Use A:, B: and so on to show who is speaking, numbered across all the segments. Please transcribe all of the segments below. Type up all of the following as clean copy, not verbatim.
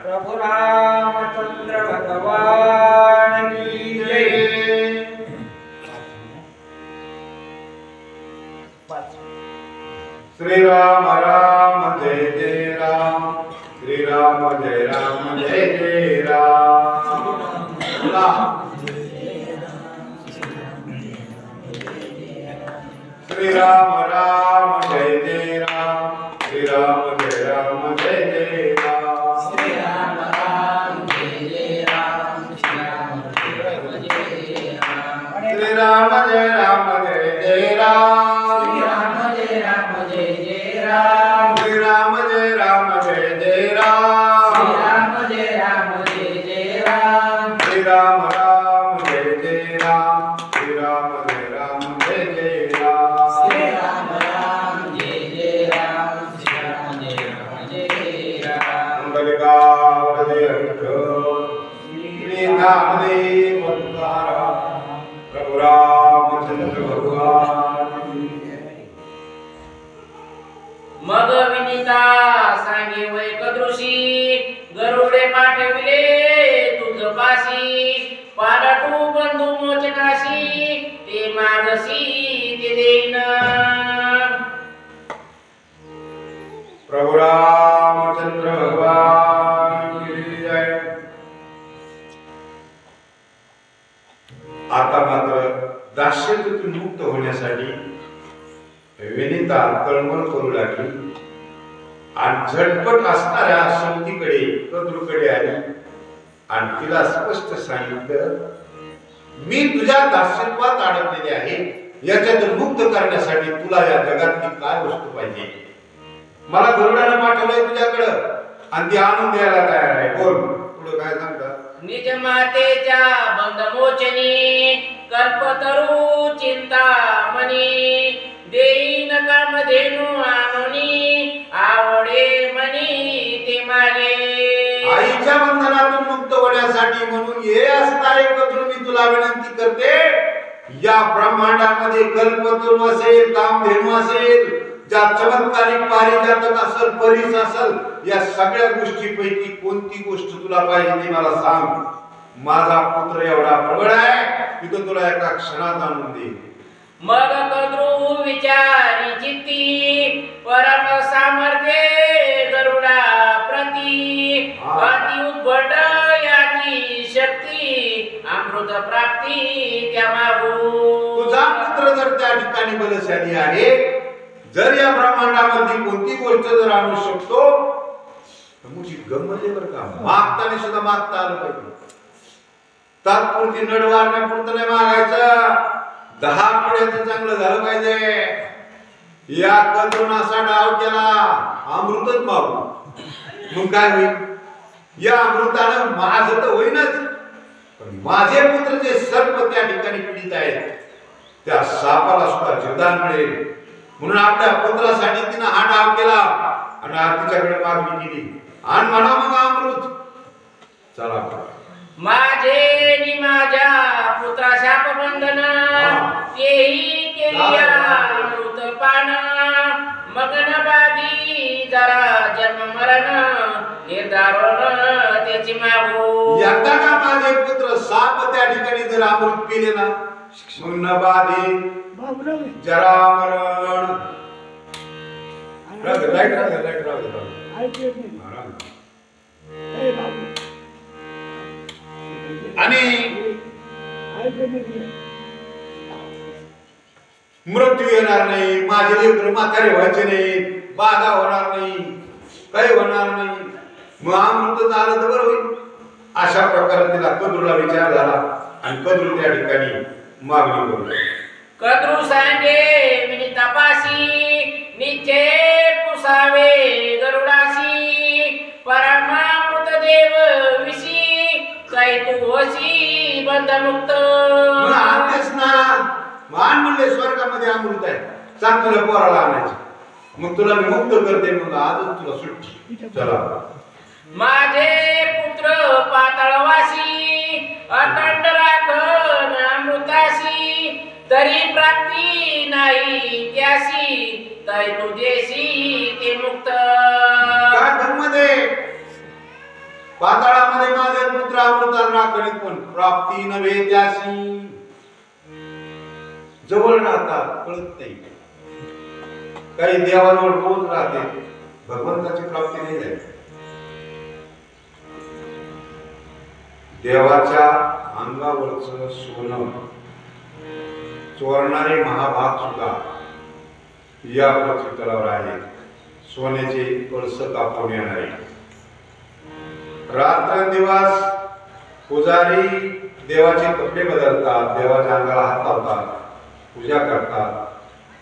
A: प्रभु रामचंद्र भगवान की जय।
B: श्री राम राम जय जय राम, श्री राम जय जय राम। श्री राम राम जय जय राम, श्री राम जय जय राम।
A: श्री राम राम जय जय राम, श्री राम जय जय राम।
B: श्री राम जय जय राम,
A: श्री राम जय जय राम।
B: श्री राम जय जय राम,
A: श्री राम जय जय राम।
B: श्री राम जय जय राम, श्री राम जय जय राम।
A: श्री राम जय जय राम, श्री राम जय जय राम।
B: मंगलकावदे श्री नामदेव प्रभु रामचंद्र भगवान की जय।
A: मग विनिता सांगे वै कदृशी, गरुडे पाठविले तुझ पाशी। पालटू बंधू मोचनाशी, ते मागसी ते देईन।
B: प्रभु रामचंद्र भगवान की जय। आता मात्र दास्यतेतून मुक्त होण्यासाठी विनिता तळमळ करू लागली आणि झटपट असणाऱ्या शक्तीकडे कद्रूकडे आली आणि तिला स्पष्ट सांगितलं, मी तुझ्या दास्यत्वात अडकलेले आहे, याच्यातून मुक्त करण्यासाठी तुला या जगातली काय वस्तू पाहिजे? मला गरुडाने पाठवलंय तुझ्याकडं आणि ती आणून द्यायला तयार आहे. बोल, पुढे काय सांगता?
A: निज मातेच्या बंधमोचनी, कल्पतरू चिंतामणी। देईन कामधेनू आणोनी, आवडे मनी ते मागे।
B: आईच्या बंधनातून मुक्त होण्यासाठी म्हणून हे असणारे कद्रू मी तुला विनंती करते, या ब्रह्मांडामध्ये कल्पतरू असेल, कामधेनू असेल, ज्या चमत्कारिक पारिजातक असेल, परीस असेल, या सगळ्या गोष्टीपैकी कोणती गोष्ट तुला पाहिजे ते मला सांग. माझा पुत्र एवढा प्रबळ आहे की तो तुला एका क्षणात आणून देईल.
A: मग कद्रू विचारी चित्ती, परम सामर्थ्ये गरुडा प्रती। अति उद्भट याची शक्ती, अमृत प्राप्ती त्या मागू।
B: तुझा पुत्र जर त्या ठिकाणी बलशाली आहे, जर या ब्रह्मांडामध्ये कोणती गोष्ट जर आणू शकतो तर मुझी गंमत आहे बरं का. मागताना सुद्धा मागता आलं पाहिजे. तात्पुरती नडवारण्यापुरतं नाही मागायचं, 10 पुढ्याचं चांगलं झालं पाहिजे. या कद्रूनासा डाव केला, अमृतच मागू, मग काय होईल? या अमृतानं माझं तर होईनच, पण माझे पुत्र जे सर्प त्या ठिकाणी पीडित आहेत, त्या सापाला सुद्धा जीवदान मिळेल. म्हणून आपल्या पुत्रासाठी तिने हा डाव केला आणि तिच्याकडे मागणी केली. आणि म्हणा मग अमृत. चला
A: माझे नि माझ्या पुत्रा शाप बंधन, तेही केली अमृत पान। मगन बाधी जरा जन्म मरण, निर्धारण त्याची मागू।
B: एकदा का माझे पुत्र साप त्या ठिकाणी जर अमृत पिले ना, मग न बाधी जरा मरण। आणि मृत्यू येणार नाही, माझे लेकर म्हातारे व्हायचे नाही, बाधा होणार नाही, काही होणार नाही, मग अमृत झालं तर बरं होईल. अशा प्रकारे तिला कद्रूला विचार झाला आणि कद्रू त्या ठिकाणी मागणी करू.
A: कद्रू सांगे मिनी तपासी, निश्चय पुसावे गरुडासी। परमामृत देव विशी, काही तू होशी बंधमुक्त।
B: आणतेस ना, मान म्हणले स्वर्गामध्ये अमृत आहे, सांग तुला पोराला आणायचं, मग तुला मी मुक्त करते, मग आजच तुला सुट्टी. चला
A: माझे पुत्र पाताळवासी, अखंड राखण अमृतासी। तरी प्राप्ती नाही त्यासी, तै तू देशी ते मुक्त।
B: काय धर्म दे, पाताळामध्ये माझे पुत्र अमृताला राखणीत पण प्राप्ती नव्हे त्यासी. जवळ राहतात कळत नाही. काही देवाजवळ रोज राहते, भगवंताची प्राप्ती नाही झाली. देवाच्या अंगावरचं सोनं चोरणारे महाभाग सुद्धा या पृथ्वीतलावर आहे. सोन्याचे कळस कापून येणारे रात्रंदिवस पुजारी देवाचे कपडे बदलतात, देवाच्या अंगाला हात लावतात, पूजा करतात.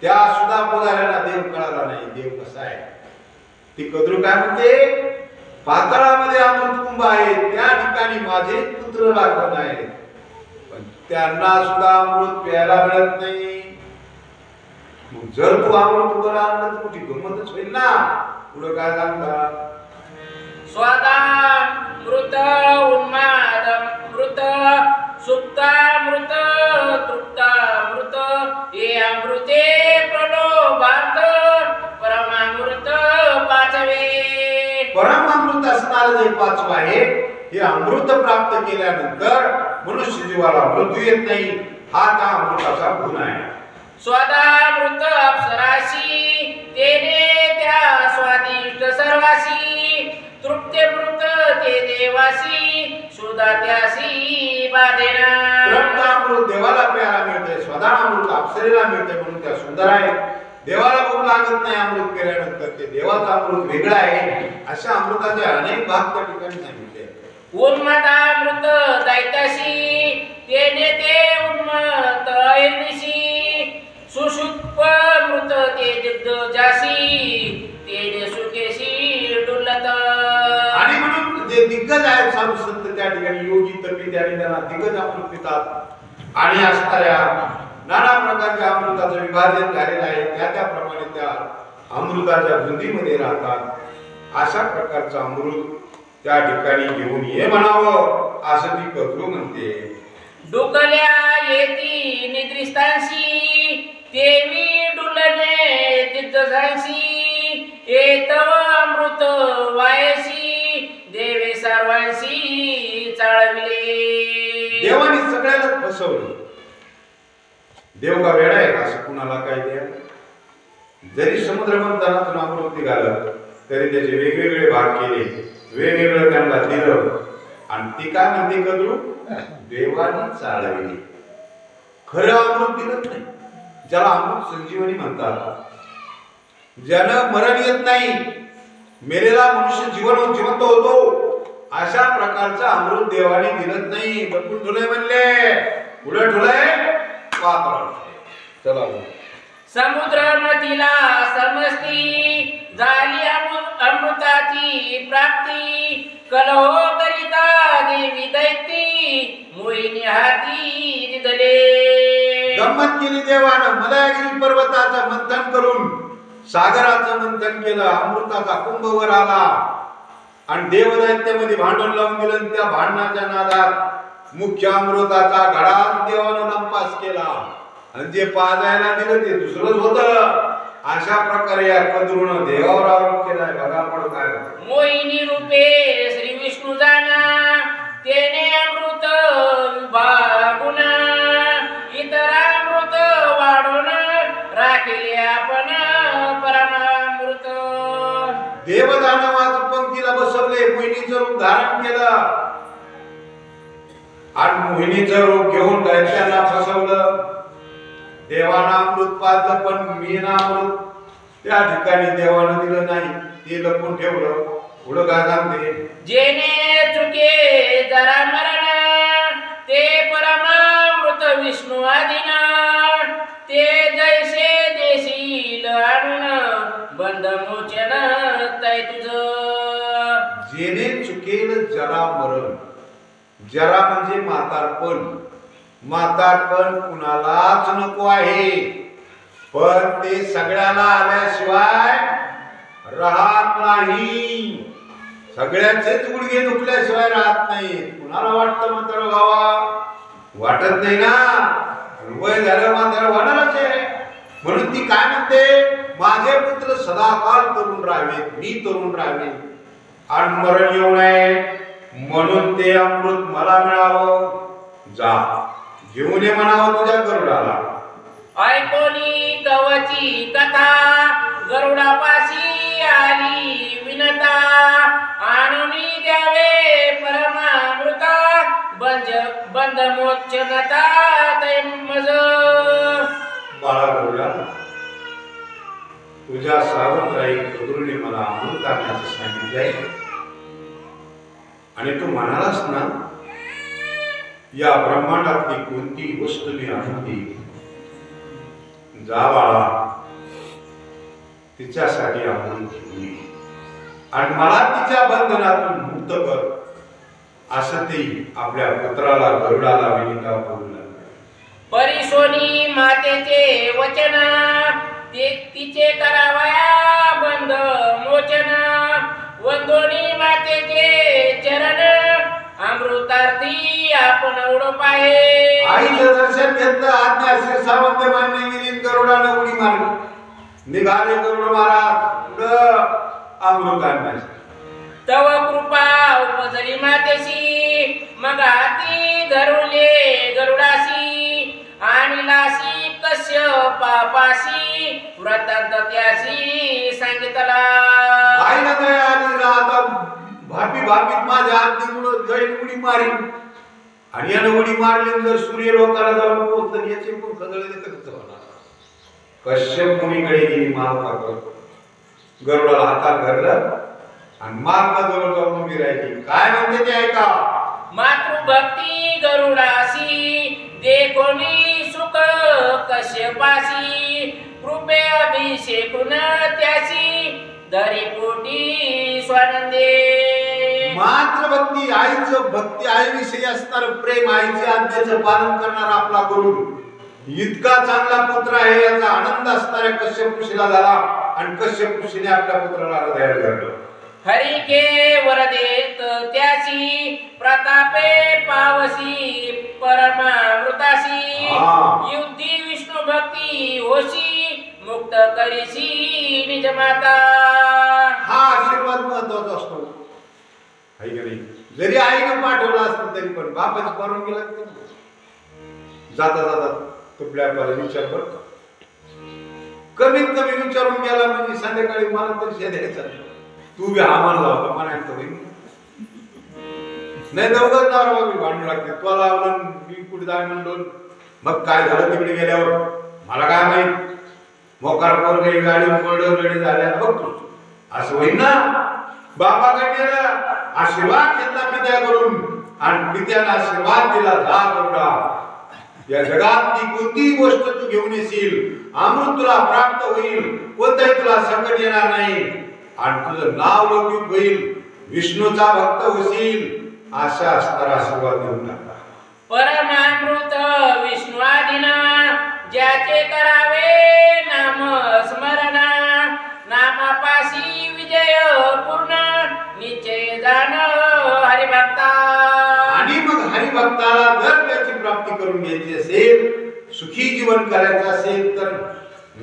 B: त्या सुद्धा पुजाऱ्याला देव कळाला नाही, देव कसा आहे. ती कद्रू काय म्हणते, पाताळामध्ये अमृत कुंभ आहे, त्या ठिकाणी माझे पुत्र राखण आहे, पण त्यांना सुद्धा अमृत प्यायला मिळत नाही. मग जर तू अमृत वर आणलं तर कुठे गंमतच होईल ना. पुढे काय सांगतात,
A: स्वादामृत उन्माद मृत सुप्तामृत तृप्तामृत हे अमृते प्रणोभात परमामृत पाचवे.
B: परमामृत असणारं जे पाचवं आहे हे अमृत प्राप्त केल्यानंतर मनुष्य जीवाला मृत्यू येत नाही. हा त्या अमृताचा गुण आहे.
A: स्वादामृत अप्सराशी तेने त्या स्वादिष्ट सर्वासी तृप्तेमृत ते देवासी सुधा त्यासी बाधेना.
B: तृप्तामृत देवाला प्यायला मिळते, स्वादामृत अप्सरेला मिळते म्हणून त्या सुंदर आहे. देवाला भूक लागत नाही अमृत केल्यानंतर, ते देवाचा अमृत वेगळा आहे. अशा अमृताचे अनेक भाग त्या ठिकाणी सांगितले.
A: उन्मतामृत दैत्यासी तेने ते उन्मत ऐर्निशी सुषुप्तमृत ते दिग्गजासी तेने सुकेशी डुलत.
B: आणि म्हणून जे दिग्गज आहेत साधू संत त्या ठिकाणी योगी तपी त्या त्यांना दिग्गज अमृत पितात. आणि असणाऱ्या नाना प्रकारच्या अमृताचं विभाजन झालेलं आहे, त्याप्रमाणे त्या अमृताच्या धुंदीमध्ये राहतात. अशा प्रकारचं अमृत त्या ठिकाणी घेऊन ये म्हणावं असं ती कद्रू म्हणते.
A: डुकल्या येती निद्रिस्तांशी देवी डुलने दिग्गजांशी एतव अमृत वायसी देवे सर्वांशी चाळविले.
B: देवाने सगळ्याला फसवलं. देव का वेडा आहे असं कुणाला काय द्या. जरी समुद्र मंथनातून अमृत निघालं तरी त्याचे वेगवेगळे भाग केले, वेगवेगळं त्यांना दिलं. आणि ती काय म्हणते कद्रू, देवाने चाळविले. खरं अमृत दिलं नाही, ज्याला अमृत संजीवनी म्हणतात. ज्यानं मरण येत नाही, मेलेला मनुष्य जिवंत होतो, अशा प्रकारचं अमृत देवाने दिलं नाही. बघून ठुले म्हणले, पुढे ठुले पाताळ. चला
A: समुद्र मतीला समस्ती झाली अमृताची प्राप्ती कलहो करिता देवी दैती मोहिनी हाती दिदले.
B: गंमत केली देवानं. मलयागिरी पर्वताचं मंथन करून सागराचं मंथन केलं, अमृताचा कुंभ वर आला आणि देवदैत्यामध्ये भांडण लावून दिलं. त्या भांडणाच्या नादात मुख्य अमृताचा घडा देवानं नंपास केला आणि जे पाजायला दिलं ते दुसरंच होतं. अशा प्रकारे या कद्रूनं देवावर आरोप केलाय. बघा पण काय
A: मोहिनी रूपे श्री विष्णू जाना तेने अमृत विभागुन इतर अमृत वाढून राखिले आपण परमामृत.
B: देवदानवाच पंक्तीला बसवले, मोहिनीचं रूप धारण केलं आणि मोहिनीचं रूप घेऊन दैत्यांना फसवलं. देवाना अमृत पाजलं पण मीना अमृत त्या ठिकाणी देवानं दिलं नाही, ते लपून ठेवलं. पुढं काय सांगते,
A: जेने चुके जरा मरण ते परमामृत विष्णू आदिना ते जैसे देशील आणून बंद मोचन तै तुझं.
B: जेने चुकेल जरा मरण. जरा म्हणजे म्हातारपण. म्हातारपण कुणालाच नको आहे, पण ते सगळ्याला आल्याशिवाय राहत नाही. सगळ्यांचेच गुडघे दुखल्याशिवाय राहत नाही. कुणाला वाटतं म्हातार व्हावा, वाटत नाही ना. वय झालं म्हातार होणारच आहे. म्हणून ती काय म्हणते, माझे पुत्र सदाकाळ तरुण राहावेत, मी तरुण राहावे आणि मरण येऊ नये. म्हणून ते अमृत मला मिळावं. जा घेऊन ये म्हणावं तुझ्या गरुडाला.
A: ऐकोनी कवची कथा गरुडापाशी आली विनता. आणूनी द्यावे परमामृत बंद मोचनता तैमज.
B: बाळा गरुडा, तुझ्या सावत्राई कदरूने मला अमृत आणण्याचं सांगितले आहे आणि तू म्हणालास ना, या ब्रह्मांडातली कोणती वस्तू मी आणली. जा बाळा, तिच्यासाठी अमृत घेऊन ये आणि मला तिच्या बंधनातून मुक्त कर, असं ते आपल्या पुत्राला गरुडाला विनिता बोलू लागले.
A: परिसोनी मातेचे वचन ते तिचे करावया बंद मोचन. वंदोनी मातेचे चरण अमृतार्थी आपण उडप आहे.
B: आईचं दर्शन घेतलं, आज्ञा शिरसावंत मान्य केली, गरुडानं उडी मारली. निघाले गरुड महाराज अमृत आणण्यासाठी.
A: तव कृपा उपजली मातेशी मग हाती धरुले गरुडासी. आणि लासी कश्य पापासी व्रतांत त्यासी सांगितला.
B: आईला दया आली, आता भापी भापीत माझ्या आज्ञेमुळं जैन उडी मारी आणि यानं उडी मारली. जर सूर्य लोकाला जाऊन पोहोचलं याचे पण खदळे कसं होणार. कश्यप मुनीकडे गेली मालका, गरुडाला हातात धरलं आणि मालकाजवळ जाऊन उभी राहिली. काय म्हणते ते ऐका.
A: मातृभक्ती गरुडासी देखोनी सुख कश्यपासी. कृपे अभिषेकुन त्यासी दरी पोटी स्वानंदे.
B: मातृभक्ती, आईचं भक्ती, आईविषयी असणार प्रेम, आईच्या आज्ञेचं पालन करणारा आपला गरुड इतका चांगला पुत्र आहे याचा आनंद असणाऱ्या कश्यप ऋषीला झाला आणि कश्यप ऋषीने आपल्या पुत्राला हृदयात धरलं.
A: हरी के वर देत त्यासी प्रतापे पावसी परमामृतासी. युद्धी विष्णू भक्ती होशी मुक्त करीशी निज माता.
B: हा आशीर्वाद महत्वाचा असतो, आहे की नाही. जरी आईनं पाठवलं असतं तरी पण बापाची परवानगी लागते ना. जाता जाता तुपल्या विचार करतो, कमीत कमी विचारून गेला म्हणजे संध्याकाळी मला तरी द्यायचा. तू बी हा म्हणला होता म्हणायचं होईल नाही. दोघंच नवरा बाबी भांडू लागते. तुला लावलं मी कुठे जाय म्हणलो, मग काय झालं तिकडे गेल्यावर मला काय माहित. मोकार पोर काही गाडी गडी झाल्या बघतो असं होईल ना. बाबाकडे गेला, आशीर्वाद घेतला पित्याकडून आणि पित्याला आशीर्वाद दिला. जा गरुडा, या जगातली कोणतीही गोष्ट तू घेऊन येशील, अमृत तुला प्राप्त होईल, कोणताही तुला संकट येणार नाही आणि तुझं नाव लौकिक होईल, विष्णूचा भक्त होशील, अशा असणारा आशीर्वाद देऊन टाकला.
A: परमामृत विष्णू आदिना ज्याचे करावे नाम स्मरण. नामापाशी विजय पूर्ण निश्चय जाण हरिभक्ता.
B: आणि मग हरिभक्ताला जर त्याची प्राप्ती करून घ्यायची असेल, सुखी जीवन करायचं असेल तर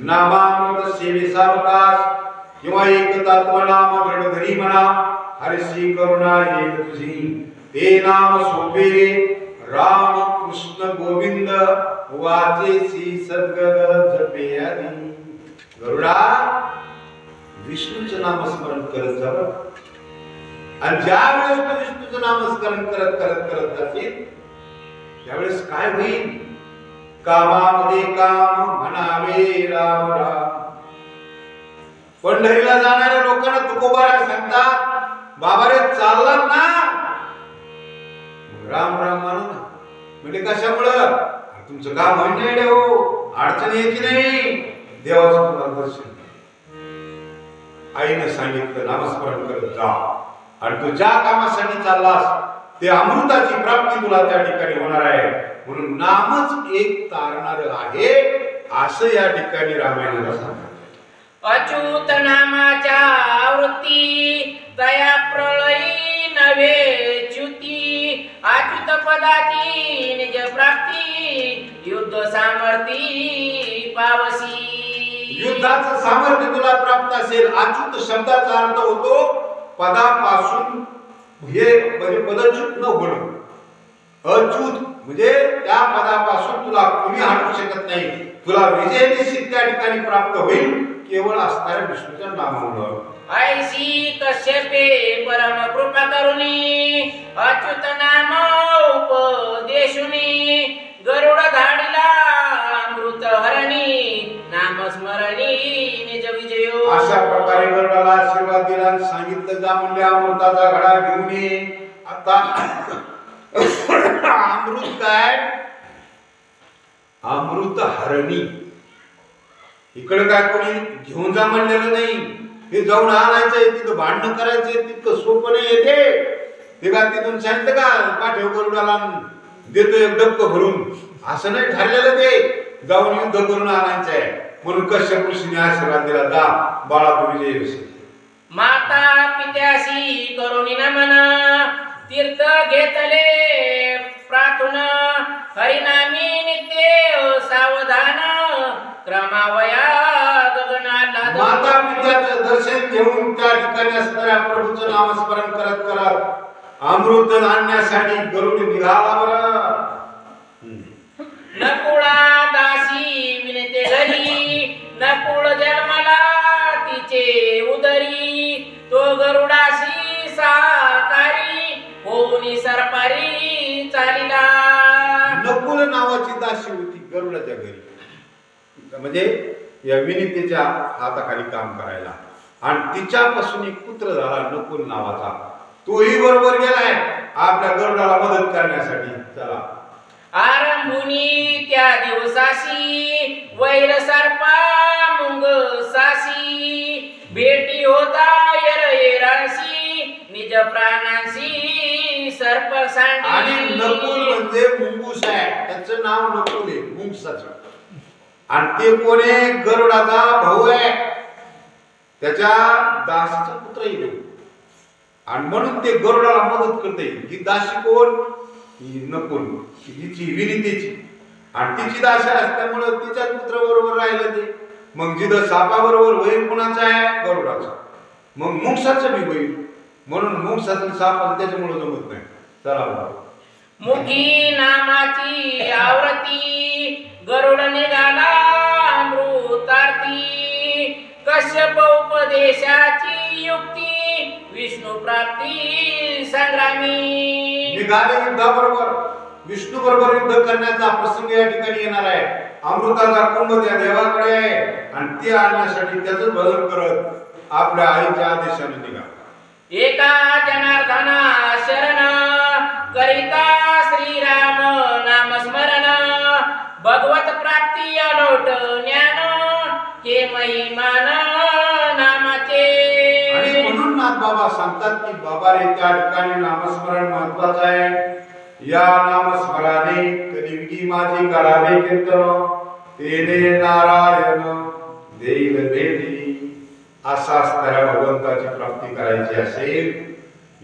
B: नामामृत सेवेसावकाश किंवा एक तत्व नाम दृढ धरी म्हणा. हरशी करुणा येईल तुझी ते नाम सोपे रे. राम कृष्ण गोविंद वाचेसी सद्गत जपे आदी. गरुडा, विष्णूचं नामस्मरण करत जावं आणि ज्या वेळेस तू विष्णूचं नामस्मरण करत करत करत जाशील त्यावेळेस काय होईल. कामामध्ये काम म्हणावे राम राम. पंढरीला जाणाऱ्या लोकांना तुकोबारा सांगतात, बाबा रे चालला ना राम राम म्हणू ना. म्हणजे कशामुळं तुमचं काम होईल नाही देव, अडचण यायची नाही, देवाचं तुम्हाला दर्शन. आईने सांगितलं नामस्मरण करत जा आणि तू ज्या कामासाठी चाललास ते अमृताची प्राप्ती तुला त्या ठिकाणी होणार आहे. म्हणून नामच एक तारणार आहे असं या ठिकाणी रामायणाला सांगतात.
A: अच्युत नामाच्या आवृत्ती दया प्रलयी नव्हे च्युती. अच्युत पदाची निज प्राप्ती युद्ध सामर्थी पावसी.
B: युद्धाचं सामर्थ्य तुला प्राप्त असेल. अच्युत शब्दाचा अर्थ होतो पदापासून हे म्हणजे पदच्युत न होणं, अच्युत म्हणजे त्या पदापासून तुला कोणी हटवू शकत नाही, तुला विजय निश्चित त्या ठिकाणी प्राप्त होईल केवळ असणाऱ्या विष्णूच्या नामामुळे.
A: ऐसी कश्यपे परम कृपा करुणी अच्युत नाम उपदेशुनी गरुड धाडिला अमृत हरणी नाम स्मरणी निज विजयो.
B: अशा प्रकारे गरुडाला आशीर्वाद दिला आणि सांगितलं जा म्हणले अमृताचा घडा घेऊन ये. आता अमृत काय, अमृत हरणी. इकडे काय कोणी घेऊन जा म्हणलेलं नाही, हे जाऊन आणायचंय, तिथं भांडण करायचंय, तितकं सोपं नाही येते. ते का तिथून सांगितलं का पाठव गरुडाला देतो एक डबकं भरून, असं नाही ठरलेलं, ते जाऊन युद्ध करून आणायचंय. म्हणून कश्यप ऋषीने आशीर्वाद दिला जा बाळा तू विजय होशील.
A: माता पित्यासी करुणी नमन तीर्थ घेतले प्रार्थना हरिनामी नित्य सावधान क्रमावया गगनाला.
B: माता पित्याचं दर्शन घेऊन त्या ठिकाणी असणाऱ्या प्रभूचं नामस्मरण करत करत अमृत आणण्यासाठी गरुड निघाला. बरं
A: नकुळा दासी विनते घरी नकुळ जन्मला तिचे उदरी तो गरुडाशी साकारी होऊनी सरपारी चालिला.
B: नकुल नावाची दासी होती गरुडाच्या घरी, म्हणजे या विनितेच्या हाताखाली काम करायला, आणि तिच्यापासून एक पुत्र झाला नकुल नावाचा. तोही बरोबर गेलाय आपल्या गरुडाला मदत करण्यासाठी. चला
A: आरंभुनी त्या दिवसाशी वैर सर्पा मुंग सासी भेटी होता येरांशी निज प्राणांशी सर्प सांडी.
B: आणि नकुल म्हणजे मुंगूस आहे, त्याचं नाव नकुल आहे मुंगसाचं. आणि ते कोणे गरुडाचा भाऊ आहे, त्याच्या दासीचा पुत्र आहे. आणि म्हणून ते गरुडाला मदत करते. ही दासी कोण, ही नकुल, हिची विनितेची. आणि तिची दासी असल्यामुळे तिच्याच पुत्र बरोबर राहिलं ते. मग जिथं सापाबरोबर होईल कुणाचा आहे, गरुडाचा. मग मुंगसाचं बी होईल, म्हणून मुंगसाचं साप त्याच्यामुळे जमत नाही. चला
A: मुखी नामाची आवृत्ती गरुड निघाला अमृतार्थी कश्यप उपदेशाची युक्ती विष्णू प्राप्ती संग्रामी.
B: निघाले युद्धाबरोबर, विष्णू बरोबर युद्ध करण्याचा प्रसंग या ठिकाणी येणार आहे. अमृताचा कुंभ त्या देवाकडे आहे आणि ते आणण्यासाठी त्याचं भजन करत आपल्या आईच्या आदेशाने निघाला.
A: एका जनार्दना शरण करिता श्रीराम नाम स्मरण भगवत प्राप्ती अनोट ज्ञान हे महिमान नामाचे.
B: आणि म्हणून नाथ बाबा सांगतात की बाबा रे त्या ठिकाणी नामस्मरण महत्वाचं आहे. या नामस्मरणाने कलियुगी माझी करावे कीर्तन तेने नारायण देईल भेटी. असा असणाऱ्या भगवंताची प्राप्ती करायची असेल,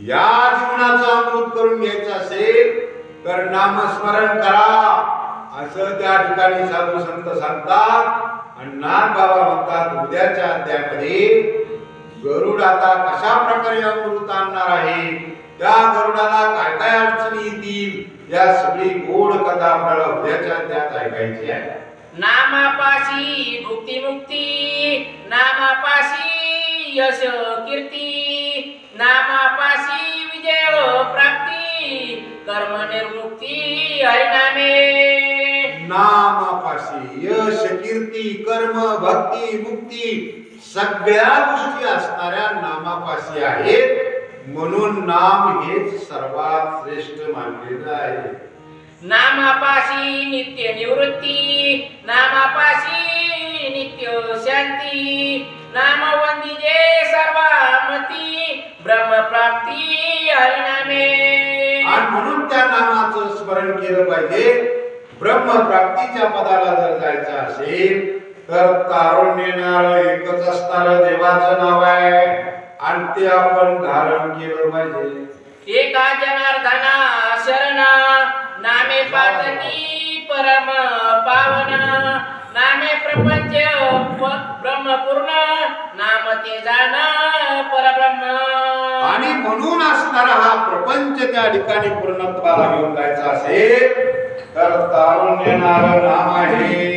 B: या जीवनाचं अमृत करून घ्यायचं असेल तर नामस्मरण करा असं त्या ठिकाणी साधू संत सांगतात. आणि नाथ बाबा म्हणतात उद्याच्या अध्यायामध्ये गरुड आता कशा प्रकारे अमृत आणणार आहे, त्या गरुडाला काय काय अडचणी येतील, या सगळी गोड कथा आपल्याला उद्याच्या अध्यायात ऐकायची आहे.
A: नामापाशी भुक्ती मुक्ती नामापाशी यश कीर्ती नामापाशी विजय प्राप्ती कर्म निर्मुक्ती हरिनामे.
B: नामापाशी यश कीर्ती कर्म भक्ती मुक्ती सगळ्या गोष्टी असणाऱ्या नामापाशी आहेत. म्हणून नाम हेच सर्वात श्रेष्ठ मानलेलं आहे.
A: नामापाशी नित्य निवृत्ती नामापाशी नित्य शांती नाम वंदिजे सर्वामती ब्रह्म प्राप्ती हरिनामे.
B: आणि म्हणून त्या नामाचं स्मरण केलं पाहिजे. ब्रह्म प्राप्तीच्या पदाला जर जायचं असेल तर तारुण्य येणारं एकच असणारं देवाचं नाव आहे आणि ते आपण धारण केलं पाहिजे.
A: एका जनार्दना शरण नामे पातकी परम पावन नामे प्रपंच ब्रह्मपूर्ण नाम ते जाण परब्रह्म.
B: आणि म्हणून असणारा हा प्रपंच त्या ठिकाणी पूर्णत्वाला घेऊन जायचा असेल तर तारुण्य नाम आहे.